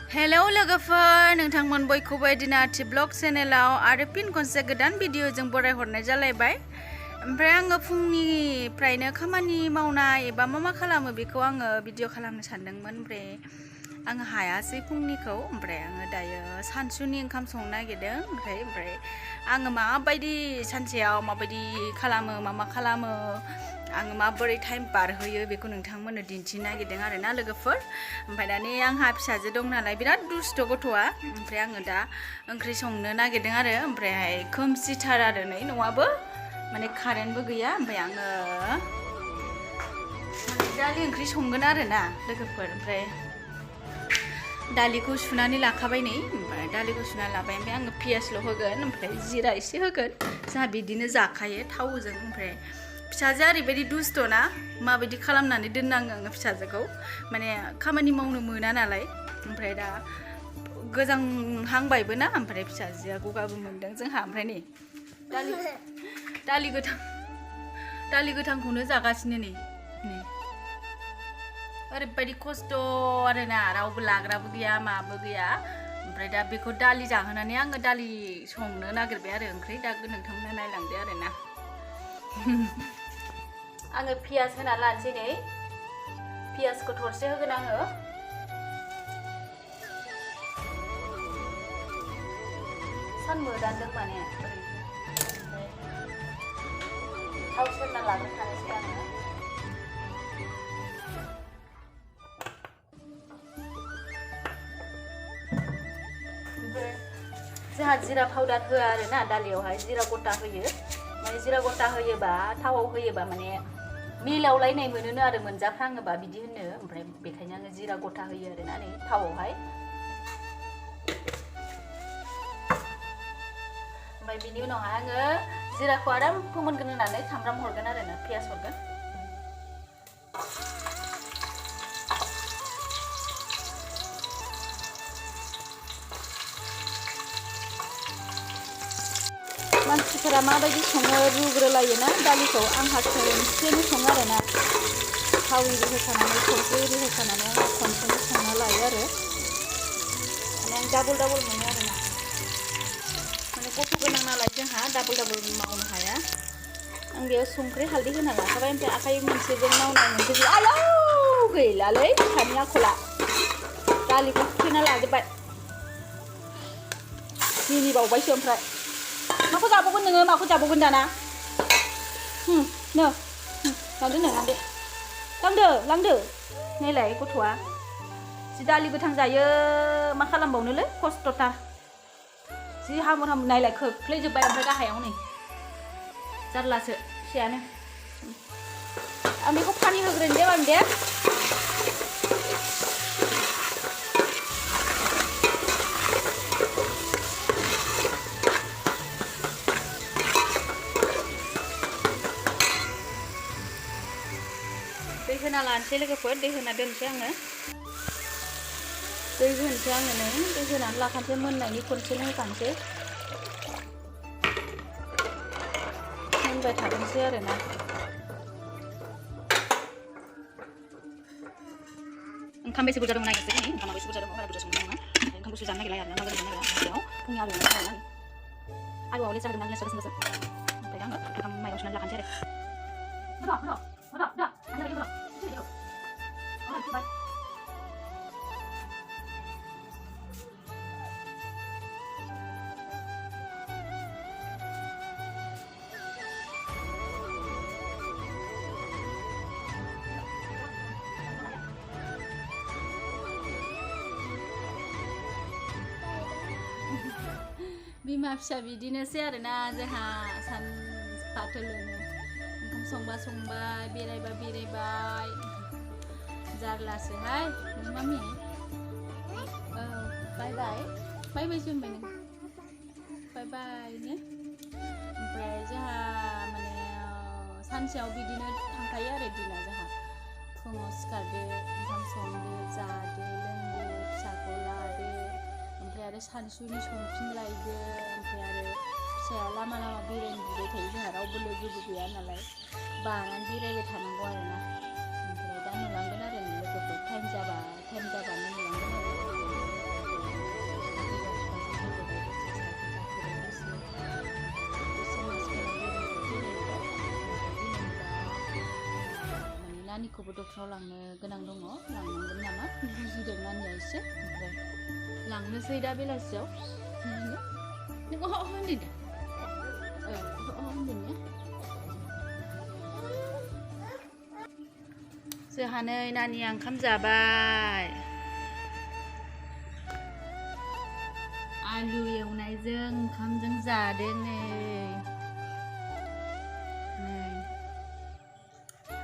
Hello लोगोफोर नोंथांमोन बयखौबो दिनाथि ब्लग चेनेलाव आरो फिन खनसे गोदान भिडिअजों बरायहरनाय जालायबाय। ओमफ्राय आङो फुंनिफ्रायनो खामानि मावनाय एबा मा खालामो बेखौ आङो भिडिअ खालामनो सानदोंमोन। ओमफ्राय आङो हायासै फुंनिखौ। ओमफ्राय आङो दायो सानसुनि ओंखाम संनो नागिरदों। ओमफ्राय आङो माबायदि सानसेयाव माबायदि खालामो मा खालामो आङो माबोरै टाइम बारहोयो बेखौ नोंथांमोननो दिन्थिनो नागिरदों आरोना लोगोफोर। ओमफ्राय दानि आंहा फिसाजो दं नालाय बिराद दुस्ट गथ'आ। ओमफ्राय आङो दा ओंख्रि संनो नागिरदों आरो ओमफ्रायहाय खोमसिथार आरो नै न'आबो माने कारेन्टबो गैया। ओमफ्राय आङो दालि ओंख्रि संगोन आरोना लोगोफोर। ओमफ्राय दालिखौ सुनानै लाखाबाय नै। ओमफ्राय दालिखौ सुनानै लाबाय। ओमफ्राय आङो पियासल' होगोन ओमफ्राय जिरा एसे होगोन। जोंहा बिदिनो जाखायो थावजों। ओमफ्राय फिसाजोआ ओरैबायदि दुस्ट' ना माबायदि खालामनानै दोननाङो आङो फिसाजोखौ माने खामानि मावनो मोना नालाय। ओमफ्राय दा गोजांहांबायबो ना ओमफ्राय फिसाजोआ गगाबो मोनदों जोंहा। ओमफ्राय नै दालि गोथांखौनो जागासिनो नै ओरैबायदि खस्थ' आरोना रावबो लाग्राबो गैया माबो गैया। ओमफ्राय दा बेखौ दालि जाहोनानै आङो दालि संनो नागिरबाय आरो ओंख्रि। दा नोंथांमोना नायलांदो आरोना। आङो पियास होना लानोसै नै। पियासखौ थरसे होगोन आङो। सानमो दानदों माने ओमफ्राय थाव सेरना लाग्रोखानोसै आङो। ओमफ्राय जोंहा जिरा पाउडार होआ आरोना दालियावहाय जिरा गथा होयो। माने जिरा गथा होयोबा थावआव होयोबा माने मिलावलायनाय मोनोनो आरो मोनजाफ्राङोबा बिदि होनो। ओमफ्राय बेखायनो आङो जिरा गथा होयो आरोना नै थावआवहाय। ओमफ्राय बिनि उनावहाय आङो जिराखौ आराम फोमोनगोन होनानै सामब्राम हरगोन आरोना पियास हरगोन। मानसिफोरा माबायदि सङो रुग्रोलायोना दालिखौ, आंहा खनसेनो सङो आरोना। थाव एरि होखानानै संख्रि एरि होखानानै आङो खनसेनो संना लायो आरो माने आं डाबल मोनो आरोना। माने गथ' गोनां नालाय जोंहा डाबल मावनो हाया। आं बेयाव संख्रि हालदै होना लाखाबाय। ओमफ्राय आखाइ मोनसेजों मावनाय मोनसेजों आयौ गैलालै फिसानि आखला दालिखौ खुख्लेना लाजोब्बाय। मिनिबावबायसो ओमफ्राय माखौ जाबावगोन नोङो माखौ जाबावगोन दाना? लांदो नायलाय गथ'आ जि दालि गोथां जायो मा खालामबावनोलै खस्थ'थार जि हामुर नायलाय खोख्लैजोब्बाय। ओमफ्राय गाहायाव नै जारलासो फिसायानो। आं बेखौ पानि होग्रोनो दे आं दे। दै होना लानोसै लोगोफोर। दै होना दोनसै आङो। दै होनोसै आङो नै दै होनानै लाखानोसै मोननायनि खनसेनो होखानोसै। मोनबाय थागोनसै आरोना। ओंखाम बेसे बुरजा दङ नागिरसै नै। ओंखामा बेसे बुरजा दङ बारा बुरजा संनो नङा। ओंखाम गुसु जानो नागिरला आरोना मागो जानो नागिरला। फुंनि आलु एवनाय आरोना। आलुआवलाय जाहोदों ना गोसो। ओमफ्राय आङो ओंखाम माइरं सुनानै लाखानोसै आरो। बिमा फिसा बिदिनोसै आरोना जोंहा फाथोलोनो ओंखाम संबा संबाय बेरायबा बेरायबाय जारलासोहाय मामि। औ बाय बायसो होनबाय नों बाय ने। ओमफ्राय जोंहा माने सानसेयाव बिदिनो थांखायो आरो दिना जोंहा। फुङाव सिखारदो ओंखाम संदो जादो लोंदो फिसाखौ लादो। ओमफ्राय आरो सानसुनि संफिनलायदो। ओमफ्राय आरो फिसाया लामा बेरायनो बिबाय थायो। जोंहा रावबो लोगोबो गैया नालाय बानानै बेरायबाय थानांगौ आरोना। ओमफ्राय दा नुलांगोन आरो लोगोफोर टाइम जाबानो नुलांगोन आरो। नानिखौबो डक्टराव लांनो गोनां दङ लांनांगोन नामा बुजिदों नानिया एसे ओमफ्राय लांनोसै दा बेलासियाव नों होनदों दा होनदों जोंहा नै नानिया ओंखाम जाबाय आलु एवनायजों ओंखामजों जादों नै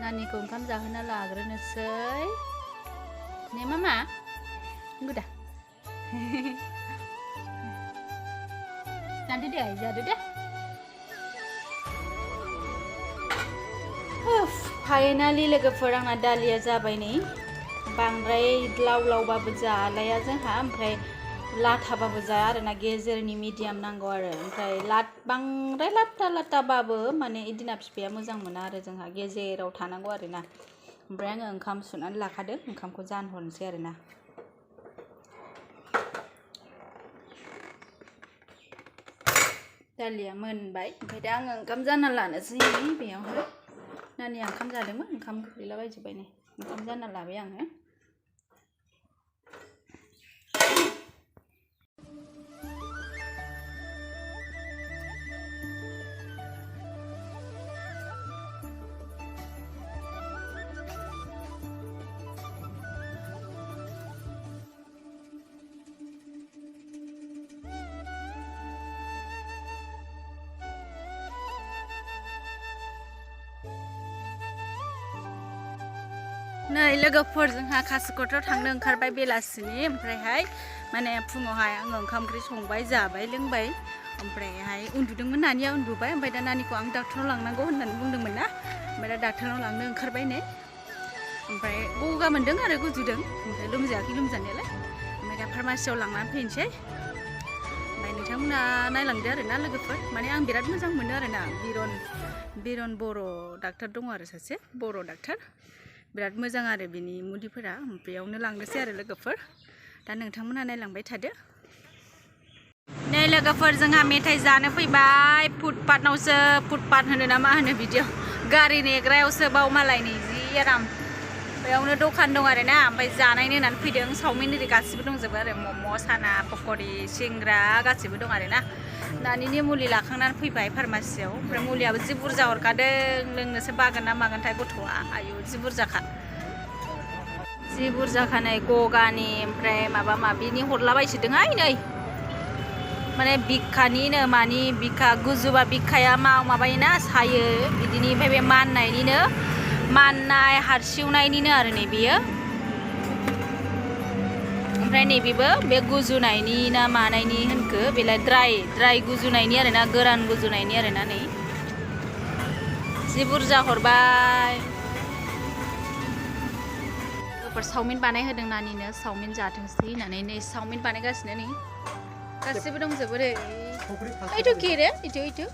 नानिखौ ओंखाम जाहोना लाग्रोनोसै ने मामा नंगौ दा जादो दे फाइनालि लोगोफोर आंना दालिया जाबाय नै बांद्राय लाव लावबाबो जालाया जोंहा ओमफ्राय लाथाबाबो जाया आरोना गेजेरनि मिडियाम नांगौ आरो ओमफ्राय बांद्राय लाथाबाबो माने इदिना बिफाया मोजां मोना आरो जोंहा गेजेराव थानांगौ आरोना ओमफ्राय आङो ओंखाम सुनानै लाखादों ओंखामखौ जानहरनोसै आरोना दालिया मोनबाय ओमफ्राय दा आङो ओंखाम जाना लानोसै बेयावहाय नानिया ओंखाम जादोंमोन ओंखाम गोग्लैलाबायजोब्बाय नै ओंखाम जाना लाबाय आङो नै लोगोफोर जोंहा कासिकत्राव थांनो ओंखारबाय बेलासिनि ओमफ्रायहाय माने फुङावहाय आङो ओंखाम ओंख्रि संबाय जाबाय लोंबाय ओमफ्रायहाय उन्दुदोंमोन नानिया उन्दुबाय ओमफ्राय दा नानिखौ आं डाक्टराव लांनांगौ होननानै बुंदोंमोन ना ओमफ्राय दा डाक्टराव लांनो ओंखारबाय नै ओमफ्राय गगा मोनदों आरो गुजुदों ओमफ्राय लोमजायाखै लोमजानायालाय ओमफ्राय दा फार्मासियाव लांनानै फैनोसै ओमफ्राय नोंथांमोना नायलांदो आरोना लोगोफोर माने आं बिराद मोजां मोनो आरोना बिरन बर' डाक्टार दङ आरो सासे बर' डाक्टार बिराद मोजां आरो बिनि मुलिफोरा बेयावनो लांनोसै आरो लोगोफोर दा नोंथांमोनहा नायलांबाय थादो नै लोगोफोर जोंहा मेथाइ जानो फैबाय फुटपाथनावसो फुटपाथ होनो ना मा होनो बिदियाव गारि नेग्रायावसो बाव मालायनि जि आराम बेयावनो दखान दं आरो ना ओमफ्राय जानायनो होननानै फैदों चावमिन इरि गासिबो दंजोबो आरो मम' साना पक'रि सिंग्रा गासिबो दं आरो ना नानिनि मुलि लाखांनानै फैबाय फार्मासियाव ओमफ्राय मुलियाबो जि बुरजा हरखादों लोंनोसो बागोन ना मागोनथाय गथ'आ आयु जि बुरजाखा नै गगानि ओमफ्राय माबा माबिनि हरलाबायसोदोंहाय नै माने बिखानिनो मानि बिखा गुजुबा बिखाया माबायोना सायो बिदिनि ओमफ्राय बे माननाय हारसिवनायनिनो आरो नै बेयो ओमफ्राय नैबेबो बे गुजुनायनि ना मानायनि होनखो बेलाय द्राय गुजुनायनि आरो ना गोरान गुजुनायनि आरो ना नै जि बुरजा हरबाय चावमिन बानायहोदों नानिनो चावमिन जाथोंसै होननानै नै चावमिन बानायगासिनो नै गासिबो दंजोबो रे इथु केरे इथु